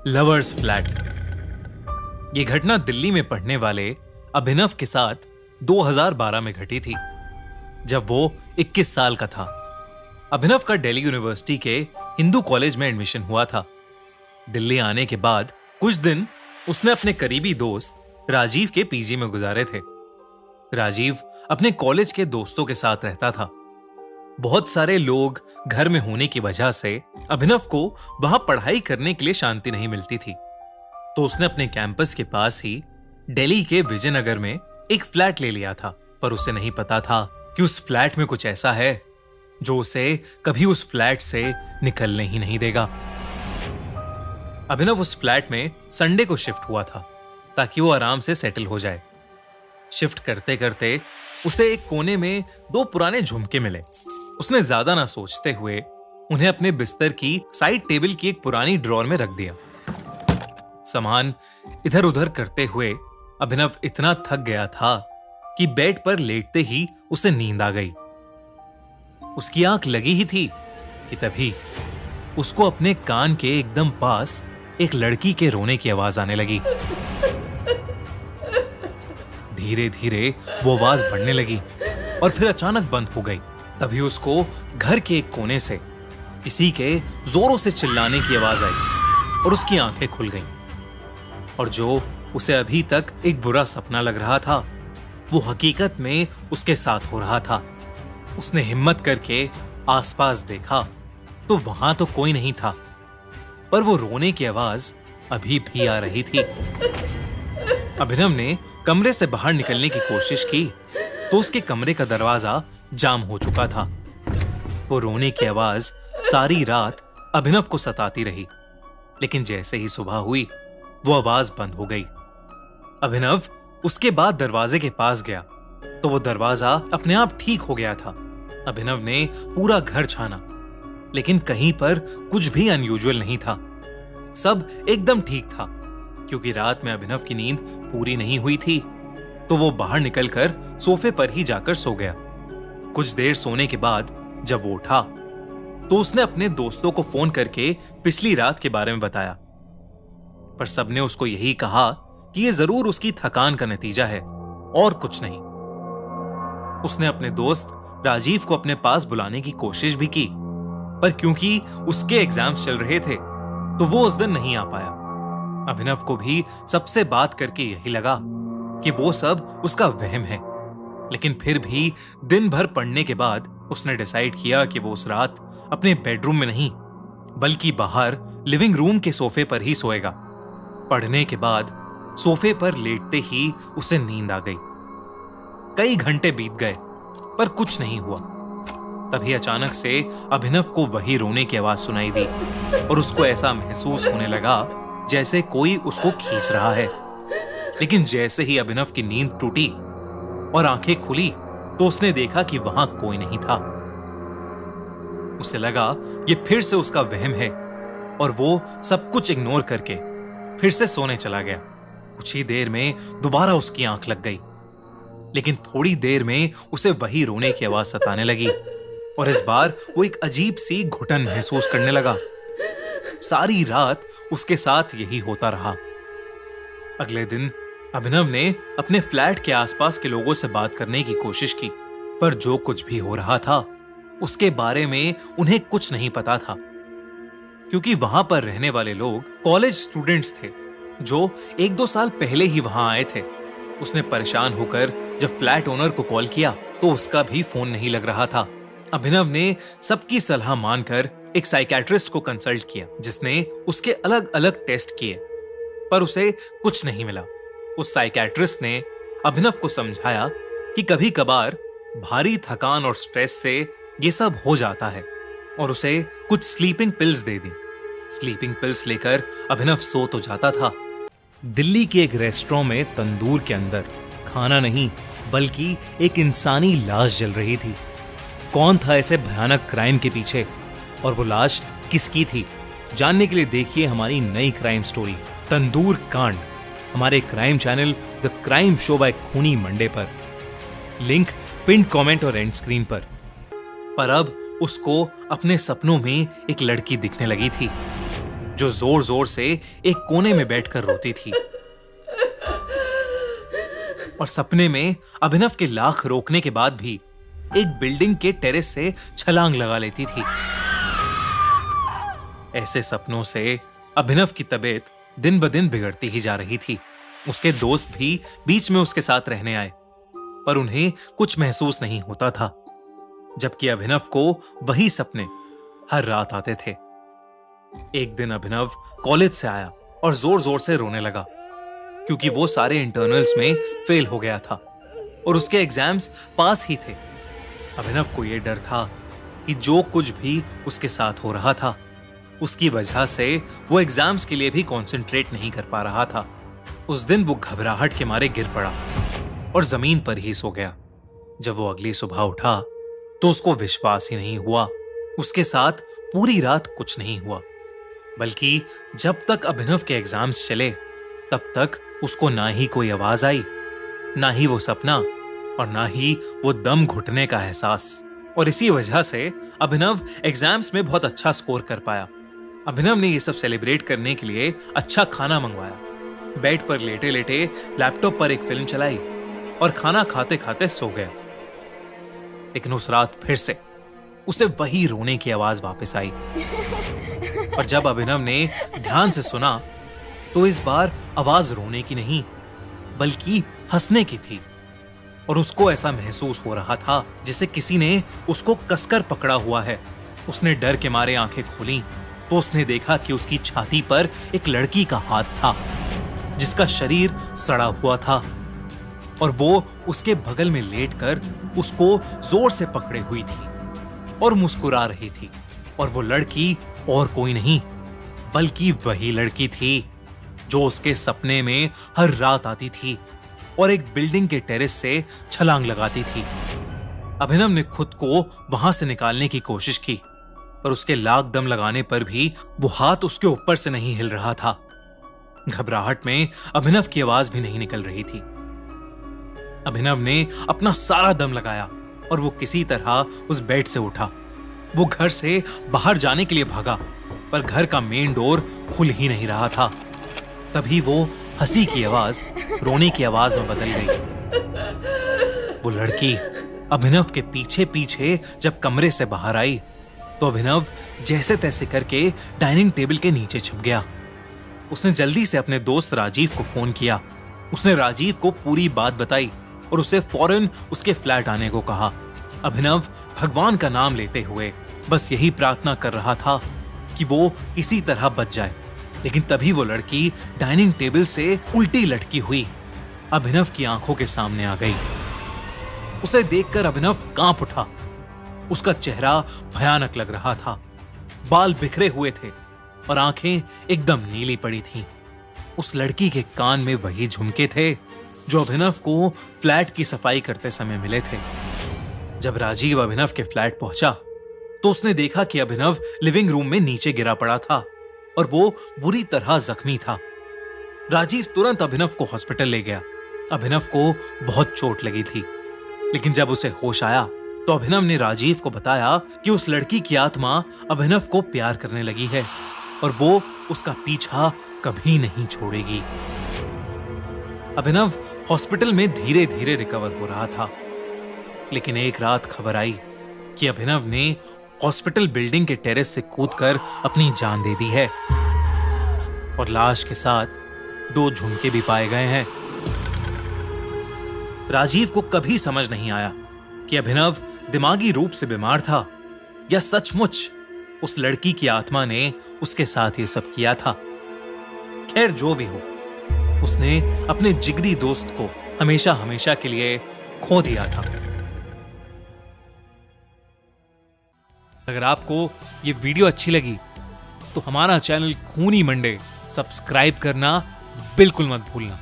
Lovers flat. ये घटना दिल्ली में पढ़ने वाले अभिनव के साथ 2012 में घटी थी, जब वो 21 साल का था। अभिनव का दिल्ली यूनिवर्सिटी के हिंदू कॉलेज में एडमिशन हुआ था। दिल्ली आने के बाद कुछ दिन उसने अपने करीबी दोस्त राजीव के पीजी में गुजारे थे। राजीव अपने कॉलेज के दोस्तों के साथ रहता था। बहुत सारे लोग घर में होने की वजह से अभिनव को वहां पढ़ाई करने के लिए शांति नहीं मिलती थी, तो उसने अपने कैंपस के पास ही दिल्ली के विजयनगर में एक फ्लैट ले लिया था। पर उसे नहीं पता था कि उस फ्लैट में कुछ ऐसा है जो उसे कभी उस फ्लैट से निकलने ही नहीं देगा। अभिनव उस फ्लैट में संडे को शिफ्ट हुआ था ताकि वो आराम से सेटल हो जाए। शिफ्ट करते करते उसे एक कोने में 2 पुराने झुमके मिले। उसने ज्यादा ना सोचते हुए उन्हें अपने बिस्तर की साइड टेबल की एक पुरानी ड्रॉर में रख दिया। सामान इधर उधर करते हुए अभिनव इतना थक गया था कि बेड पर लेटते ही उसे नींद आ गई। उसकी आंख लगी ही थी कि तभी उसको अपने कान के एकदम पास एक लड़की के रोने की आवाज आने लगी। धीरे धीरे वो आवाज बढ़ने लगी और फिर अचानक बंद हो गई। तभी उसको घर के एक कोने से किसी के जोरों से चिल्लाने की आवाज आई और उसकी आंखें खुल गईं। और जो उसे अभी तक एक बुरा सपना लग रहा था, वो हकीकत में उसके साथ हो रहा था। उसने हिम्मत करके आसपास देखा तो वहां तो कोई नहीं था, पर वो रोने की आवाज अभी भी आ रही थी। अभिनव ने कमरे से बाहर निकलने की कोशिश की तो उसके कमरे का दरवाजा जाम हो चुका था। वो रोने की आवाज सारी रात अभिनव को सताती रही, लेकिन जैसे ही सुबह हुई वो आवाज बंद हो गई। अभिनव उसके बाद दरवाजे के पास गया तो वो दरवाजा अपने आप ठीक हो गया था। अभिनव ने पूरा घर छाना, लेकिन कहीं पर कुछ भी अनयूजुअल नहीं था। सब एकदम ठीक था, क्योंकि रात में अभिनव की नींद पूरी नहीं हुई थी, तो वो बाहर निकलकर सोफे पर ही जाकर सो गया। कुछ देर सोने के बाद जब वो उठा तो उसने अपने दोस्तों को फोन करके पिछली रात के बारे में बताया, पर सबने उसको यही कहा कि ये जरूर उसकी थकान का नतीजा है और कुछ नहीं। उसने अपने दोस्त राजीव को अपने पास बुलाने की कोशिश भी की, पर क्योंकि उसके एग्जाम्स चल रहे थे तो वो उस दिन नहीं आ पाया। अभिनव को भी सबसे बात करके यही लगा कि वो सब उसका वहम है, लेकिन फिर भी दिन भर पढ़ने के बाद उसने डिसाइड किया कि वो उस रात अपने बेडरूम में नहीं बल्कि बाहर लिविंग रूम के सोफे पर ही सोएगा। पढ़ने के बाद सोफे पर लेटते ही उसे नींद आ गई। कई घंटे बीत गए पर कुछ नहीं हुआ। तभी अचानक से अभिनव को वही रोने की आवाज सुनाई दी और उसको ऐसा महसूस होने लगा जैसे कोई उसको खींच रहा है। लेकिन जैसे ही अभिनव की नींद टूटी और आंखें खुली तो उसने देखा कि वहां कोई नहीं था। उसे लगा ये फिर से उसका वहम है और वो सब कुछ इग्नोर करके फिर से सोने चला गया। कुछ ही देर में दोबारा उसकी आंख लग गई, लेकिन थोड़ी देर में उसे वही रोने की आवाज सताने लगी और इस बार वो एक अजीब सी घुटन महसूस करने लगा। सारी रात उसके साथ यही होता रहा। अगले दिन अभिनव ने अपने फ्लैट के आसपास के लोगों से बात करने की कोशिश की, पर जो कुछ भी हो रहा था उसके बारे में उन्हें कुछ नहीं पता था, क्योंकि वहां पर रहने वाले लोग कॉलेज स्टूडेंट्स थे जो 1-2 साल पहले ही वहां आए थे। उसने परेशान होकर जब फ्लैट ओनर को कॉल किया तो उसका भी फोन नहीं लग रहा था। अभिनव ने सबकी सलाह मानकर एक साइकियाट्रिस्ट को कंसल्ट किया, जिसने उसके अलग अलग टेस्ट किए, पर उसे कुछ नहीं मिला। उस साइकियाट्रिस्ट ने अभिनव को समझाया कि कभी कभार भारी थकान और स्ट्रेस से ये सब हो जाता है और उसे कुछ स्लीपिंग पिल्स दे दी। स्लीपिंग पिल्स लेकर अभिनव सो तो जाता था। दिल्ली के एक रेस्टोरेंट में तंदूर के अंदर खाना नहीं बल्कि एक इंसानी लाश जल रही थी। कौन था ऐसे भयानक क्राइम के पीछे और वो लाश किसकी थी, जानने के लिए देखिए हमारी नई क्राइम स्टोरी तंदूर कांड हमारे crime channel the crime show by खूनी मंडे पर। लिंक पिन कमेंट और एंड स्क्रीन पर अब उसको अपने सपनों में एक लड़की दिखने लगी थी। जो जोर जोर से एक कोने में बैठकर रोती थी और सपने में अभिनव के लाख रोकने के बाद भी एक बिल्डिंग के टेरेस से छलांग लगा लेती थी। ऐसे सपनों से अभिनव की तबीयत दिन ब दिन बिगड़ती ही जा रही थी। उसके दोस्त भी बीच में उसके साथ रहने आए, पर उन्हें कुछ महसूस नहीं होता था, जबकि अभिनव को वही सपने हर रात आते थे। एक दिन अभिनव कॉलेज से आया और जोर जोर से रोने लगा, क्योंकि वो सारे इंटरनल्स में फेल हो गया था और उसके एग्जाम्स पास ही थे। अभिनव को यह डर था कि जो कुछ भी उसके साथ हो रहा था, उसकी वजह से वो एग्जाम्स के लिए भी कंसंट्रेट नहीं कर पा रहा था। उस दिन वो घबराहट के मारे गिर पड़ा और जमीन पर ही सो गया। जब वो अगली सुबह उठा तो उसको विश्वास ही नहीं हुआ। उसके साथ पूरी रात कुछ नहीं हुआ, बल्कि जब तक अभिनव के एग्जाम्स चले तब तक उसको ना ही कोई आवाज आई, ना ही वो सपना और ना ही वो दम घुटने का एहसास। और इसी वजह से अभिनव एग्जाम्स में बहुत अच्छा स्कोर कर पाया। अभिनव ने ये सब सेलिब्रेट करने के लिए अच्छा खाना मंगवाया, बेड पर लेटे लेटे लैपटॉप पर एक फिल्म चलाई और खाना खाते खाते सो गया। लेकिन उस रात फिर से उसे वही रोने की आवाज वापस आई और जब अभिनव ने ध्यान से सुना तो इस बार आवाज रोने की नहीं बल्कि हंसने की थी। और उसको ऐसा महसूस हो रहा था जैसे किसी ने उसको कसकर पकड़ा हुआ है। उसने डर के मारे आंखें खोली तो उसने देखा कि उसकी छाती पर एक लड़की का हाथ था, जिसका शरीर सड़ा हुआ था और वो उसके बगल में लेटकर उसको जोर से पकड़े हुई थी और मुस्कुरा रही थी। और वो लड़की और कोई नहीं बल्कि वही लड़की थी जो उसके सपने में हर रात आती थी और एक बिल्डिंग के टेरेस से छलांग लगाती थी। अभिनव ने खुद को वहां से निकालने की कोशिश की, पर उसके लाख दम लगाने पर भी वो हाथ उसके ऊपर से नहीं हिल रहा था। घबराहट में अभिनव की आवाज भी नहीं निकल रही थी। अभिनव ने अपना सारा दम लगाया और वो किसी तरह उस बेड से उठा। वो घर से बाहर जाने के लिए भागा, पर घर का मेन डोर खुल ही नहीं रहा था। तभी वो हंसी की आवाज रोने की आवाज में बदल गई। वो लड़की अभिनव के पीछे पीछे जब कमरे से बाहर आई तो अभिनव जैसे तैसे करके डाइनिंग टेबल के नीचे छुप गया। उसने जल्दी से अपने दोस्त राजीव को फोन किया। उसने राजीव को पूरी बात बताई और उसे फौरन उसके फ्लैट आने को कहा। अभिनव भगवान का नाम लेते हुए बस यही प्रार्थना कर रहा था कि वो किसी तरह बच जाए। लेकिन तभी वो लड़की डाइनिंग टेबल से उल्टी लटकी हुई अभिनव की आंखों के सामने आ गई। उसे देखकर अभिनव कांप उठा। उसका चेहरा भयानक लग रहा था। बाल बिखरे हुए थे और आंखें एकदम नीली पड़ी थीं। उस लड़की के कान में वही झुमके थे जो अभिनव को फ्लैट की सफाई करते समय मिले थे। जब राजीव अभिनव के फ्लैट पहुंचा तो उसने देखा कि अभिनव लिविंग रूम में नीचे गिरा पड़ा था और वो बुरी तरह जख्मी था। राजीव तुरंत अभिनव को हॉस्पिटल ले गया। अभिनव को बहुत चोट लगी थी, लेकिन जब उसे होश आया तो अभिनव ने राजीव को बताया कि उस लड़की की आत्मा अभिनव को प्यार करने लगी है और वो उसका पीछा कभी नहीं छोड़ेगी। अभिनव हॉस्पिटल में धीरे धीरे रिकवर हो रहा था, लेकिन एक रात खबर आई कि अभिनव ने हॉस्पिटल बिल्डिंग के टेरेस से कूदकर अपनी जान दे दी है और लाश के साथ 2 झुमके भी पाए गए हैं। राजीव को कभी समझ नहीं आया कि अभिनव दिमागी रूप से बीमार था या सचमुच उस लड़की की आत्मा ने उसके साथ ये सब किया था। खैर जो भी हो, उसने अपने जिगरी दोस्त को हमेशा हमेशा के लिए खो दिया था। अगर आपको ये वीडियो अच्छी लगी तो हमारा चैनल खूनी मंडे सब्सक्राइब करना बिल्कुल मत भूलना।